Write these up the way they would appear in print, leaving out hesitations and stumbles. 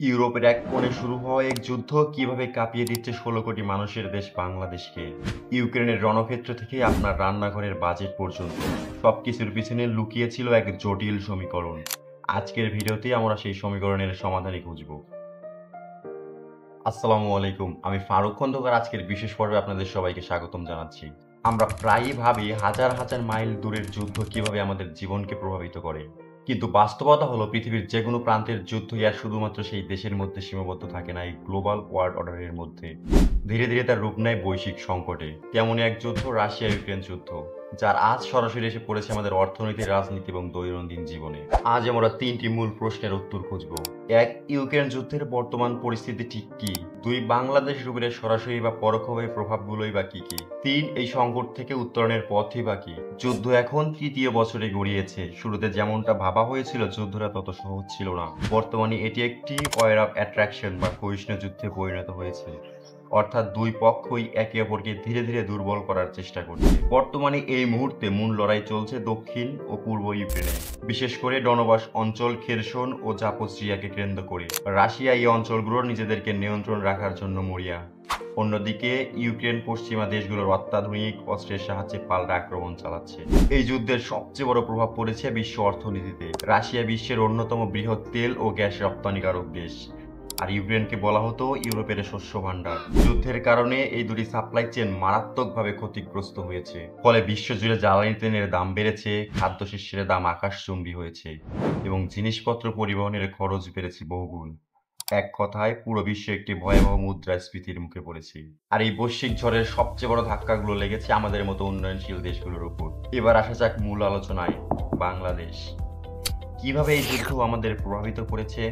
ইউরোপের এক কোণে শুরু হওয়া এক যুদ্ধ কিভাবে কাঁপিয়ে দিচ্ছে ১৬ কোটি মানুষের দেশ বাংলাদেশকে। ইউক্রেনের রণক্ষেত্র থেকে আপনার রান্নাঘরের বাজেট পর্যন্ত সবকিছুর পিছনে লুকিয়ে ছিল এক জটিল সমীকরণ। আজকের ভিডিওতে আমরা সেই সমীকরণের সমাধানই খুঁজব। আসসালামু আলাইকুম, আমি ফারুক খন্দকার। আজকের বিশেষ পর্বে আপনাদের সবাইকে স্বাগতম জানাচ্ছি। আমরা প্রায়ই ভাবি হাজার হাজার মাইল দূরের যুদ্ধ কিভাবে আমাদের জীবনকে প্রভাবিত করে, কিন্তু বাস্তবতা হলো পৃথিবীর যে কোনো প্রান্তের যুদ্ধই আর শুধুমাত্র সেই দেশের মধ্যে সীমাবদ্ধ থাকে না, এই গ্লোবাল ওয়ার্ল্ড অর্ডারের মধ্যে ধীরে ধীরে তার রূপ নেয় বৈশ্বিক সংকটে। তেমনই এক যুদ্ধ রাশিয়া ইউক্রেন যুদ্ধ, যার আজ সরাসরি এসে পড়েছে আমাদের অর্থনীতি, রাজনীতি এবং দৈনন্দিন জীবনে। আজ আমরা তিনটি মূল প্রশ্নের উত্তর খুঁজব। এক, ইউক্রেন যুদ্ধের বর্তমান পরিস্থিতি ঠিক কি? দুই, বাংলাদেশের উপরে সরাসরি বা পরোক্ষভাবে প্রভাবগুলোই বা কি কি? তিন, এই সংকট থেকে উত্তরণের পথই বা কি? যুদ্ধ এখন তৃতীয় বছরে গড়িয়েছে। শুরুতে যেমনটা ভাবা হয়েছিল যুদ্ধটা তত সহজ ছিল না। বর্তমানে এটি একটি ওয়ার অফ অ্যাট্রাকশন বা ক্ষয়িষ্ণু যুদ্ধে পরিণত হয়েছে, অর্থাৎ দুই পক্ষই একে অপরকে ধীরে ধীরে দুর্বল করার চেষ্টা করছে। বর্তমানে এই মুহূর্তে মূল লড়াই চলছে দক্ষিণ ও পূর্ব ইউক্রেনে, বিশেষ করে ডনবাস অঞ্চল, খেরসন ও জাপোস্ট্রিয়াকে কেন্দ্র করে। রাশিয়া এই অঞ্চলগুলোর নিজেদেরকে নিয়ন্ত্রণ রাখার জন্য মরিয়া। অন্যদিকে ইউক্রেন পশ্চিমা দেশগুলোর অত্যাধুনিক অস্ত্রের সাহায্যে পাল্টা আক্রমণ চালাচ্ছে। এই যুদ্ধের সবচেয়ে বড় প্রভাব পড়েছে বিশ্ব অর্থনীতিতে। রাশিয়া বিশ্বের অন্যতম বৃহৎ তেল ও গ্যাস রপ্তানিকারক দেশ, আর ইউক্রেনকে বলা হতো ইউরোপের শস্য ভাণ্ডার। যুদ্ধের কারণে এই দুটি সাপ্লাই চেন মারাত্মকভাবে ক্ষতিগ্রস্ত হয়েছে। ফলে বিশ্বজুড়ে জ্বালানি তেলের দাম বেড়েছে, খাদ্যশস্যের দাম আকাশচুম্বী হয়েছে এবং জিনিসপত্র পরিবহনের খরচ বেড়েছে বহুগুণ। এক কথায় পুরো বিশ্ব একটি ভয়াবহ মুদ্রাস্ফীতির মুখে পড়েছে। আর এই বৈশ্বিক ঝড়ের সবচেয়ে বড় ধাক্কাগুলো লেগেছে আমাদের মতো উন্নয়নশীল দেশগুলোর উপর। এবার আসা যাক মূল আলোচনায়, বাংলাদেশ। কিভাবে এই যুদ্ধ আমাদের প্রভাবিত করেছে?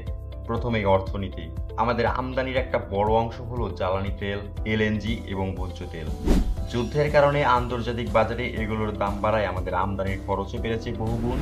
প্রথমেই অর্থনীতি। আমাদের আমদানির একটা বড় অংশ হলো জ্বালানি তেল, এলএনজি এবং ভোজ্য তেল। যুদ্ধের কারণে আন্তর্জাতিক বাজারে এগুলোর দাম বাড়ায় আমাদের আমদানির খরচও বেড়েছে বহুগুণ।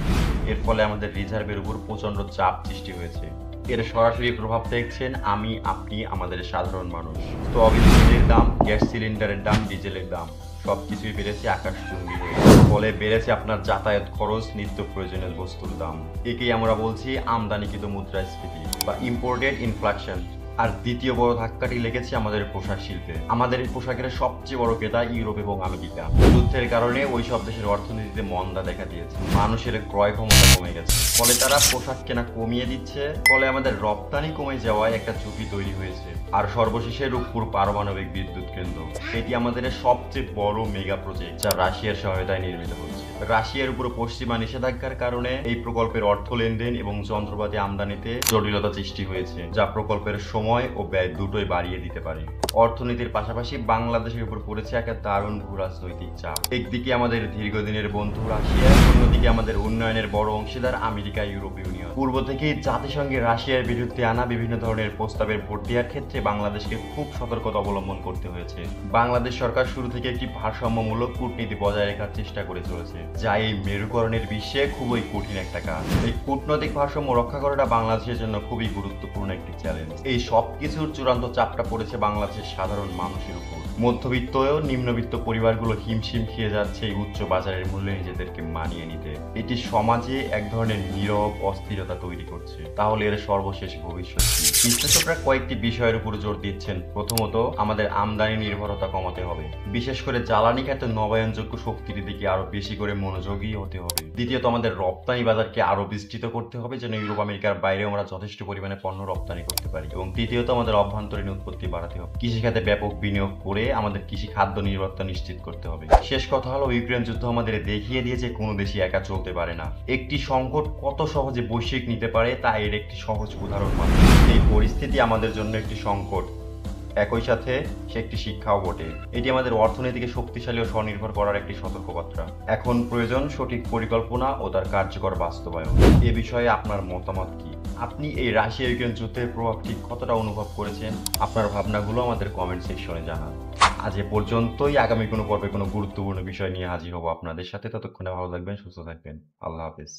এর ফলে আমাদের রিজার্ভের উপর প্রচন্ড চাপ সৃষ্টি হয়েছে। এর সরাসরি প্রভাব দেখছেন আমি, আপনি, আমাদের সাধারণ মানুষ। তবে তেলের দাম, গ্যাস সিলিন্ডারের দাম, ডিজেলের দাম সবকিছুই বেড়েছে আকাশচুম্বী হয়ে। ফলে বেড়েছে আপনার যাতায়াত খরচ, নিত্য প্রয়োজনীয় বস্তুর দাম। একেই আমরা বলছি আমদানিকৃত মুদ্রাস্ফীতি বা ইম্পোর্টেড ইনফ্লেশন। আর দ্বিতীয় বড় ধাক্কাটি লেগেছে আমাদের পোশাক শিল্পে। আমাদের এই পোশাকের সবচেয়ে বড় ক্রেতা ইউরোপ এবং আমেরিকা। যুদ্ধের কারণে ওই সব দেশের অর্থনীতিতে মন্দা দেখা দিয়েছে, মানুষের ক্রয় ক্ষমতা কমে গেছে। ফলে তারা পোশাক কেনা কমিয়ে দিচ্ছে। ফলে আমাদের রপ্তানি কমে যাওয়ায় একটা ঝুঁকি তৈরি হয়েছে। আর সর্বশেষে রূপপুর পারমাণবিক বিদ্যুৎ কেন্দ্র, এটি আমাদের সবচেয়ে বড় মেগা প্রজেক্ট, যা রাশিয়ার সহায়তায় নির্মিত হচ্ছে। রাশিয়ার উপর পশ্চিমা নিষেধাজ্ঞার কারণে এই প্রকল্পের অর্থ লেনদেন এবং যন্ত্রপাতি আমদানিতে জটিলতা সৃষ্টি হয়েছে, যা প্রকল্পের সময় ও ব্যয় দুটোই বাড়িয়ে দিতে পারে। অর্থনীতির পাশাপাশি বাংলাদেশের উপর পড়েছে একটা দারুণ ভূরাজনৈতিক চাপ। একদিকে আমাদের দীর্ঘদিনের বন্ধু রাশিয়া, অন্যদিকে আমাদের উন্নয়নের বড় অংশীদার আমেরিকা, ইউরোপীয় ইউনিয়ন। পূর্ব থেকেই জাতিসংঘে রাশিয়ার বিরুদ্ধে আনা বিভিন্ন ধরনের প্রস্তাবের ভোট দেওয়ার ক্ষেত্রে বাংলাদেশকে খুব সতর্কতা অবলম্বন করতে হয়েছে। বাংলাদেশ সরকার শুরু থেকে একটি ভারসাম্যমূলক কূটনীতি বজায় রাখার চেষ্টা করে চলেছে, যা এই মেরুকরণের বিশ্বে খুবই কঠিন একটা কাজ। এই কূটনৈতিক ভারসাম্য রক্ষা করাটা বাংলাদেশের জন্য খুবই গুরুত্বপূর্ণ একটি চ্যালেঞ্জ। এই সবকিছুর চূড়ান্ত চাপটা পড়েছে বাংলাদেশের সাধারণ মানুষের উপর। মধ্যবিত্ত ও নিম্নবিত্ত পরিবারগুলো হিমশিম খেয়ে যাচ্ছে এই উচ্চ বাজারের মূল্যে নিজেদেরকে মানিয়ে নিতে। এটি সমাজে এক ধরনের নীরব অস্থিরতা তৈরি করছে। তাহলে এর সর্বশেষ ভবিষ্যৎ কি? বিশ্লেষকরা কয়েকটি বিষয়ের উপর জোর দিচ্ছেন। প্রথমত, আমাদের আমদানি নির্ভরতা কমাতে হবে। বিশেষ করে জ্বালানি খাতে নবায়নযোগ্য শক্তির দিকে আরো বেশি করে মনোযোগী হতে হবে। দ্বিতীয়ত, আমাদের রপ্তানি বাজারকে আরো বিস্তৃত করতে হবে, যেন ইউরোপ আমেরিকার বাইরে আমরা যথেষ্ট পরিমাণে পণ্য রপ্তানি করতে পারি। এবং তৃতীয়ত, আমাদের অভ্যন্তরীণ উৎপত্তি বাড়াতে হবে। কৃষিখাতে ব্যাপক বিনিয়োগ করে আমাদের কৃষি খাদ্য নিরাপত্তা নিশ্চিত করতে হবে। শেষ কথা হলো, ইউক্রেন যুদ্ধ আমাদের দেখিয়ে দিয়েছে কোনো দেশই একা চলতে পারে না। একটি সংকট কত সহজে বৈশ্বিক নিতে পারে তা এর একটি সহজ উদাহরণ মাত্র। এই পরিস্থিতি আমাদের জন্য একটি সংকট, একই সাথে সে একটি শিক্ষাও বটে। এটি আমাদের অর্থনীতিকে শক্তিশালী ও স্বনির্ভর করার একটি সতর্কবার্তা। এখন প্রয়োজন সঠিক পরিকল্পনা ও তার কার্যকর বাস্তবায়ন। এ বিষয়ে আপনার মতামত কি? আপনি এই রাশিয়া ইউক্রেন যুদ্ধের প্রভাব ঠিক কতটা অনুভব করেছেন? আপনার ভাবনাগুলো আমাদের কমেন্ট সেকশনে জানান। আজ এ পর্যন্তই। আগামী কোনো পর্বে কোনো গুরুত্বপূর্ণ বিষয় নিয়ে হাজির হব আপনাদের সাথে। ততক্ষণে ভালো থাকবেন, সুস্থ থাকবেন। আল্লাহ হাফেজ।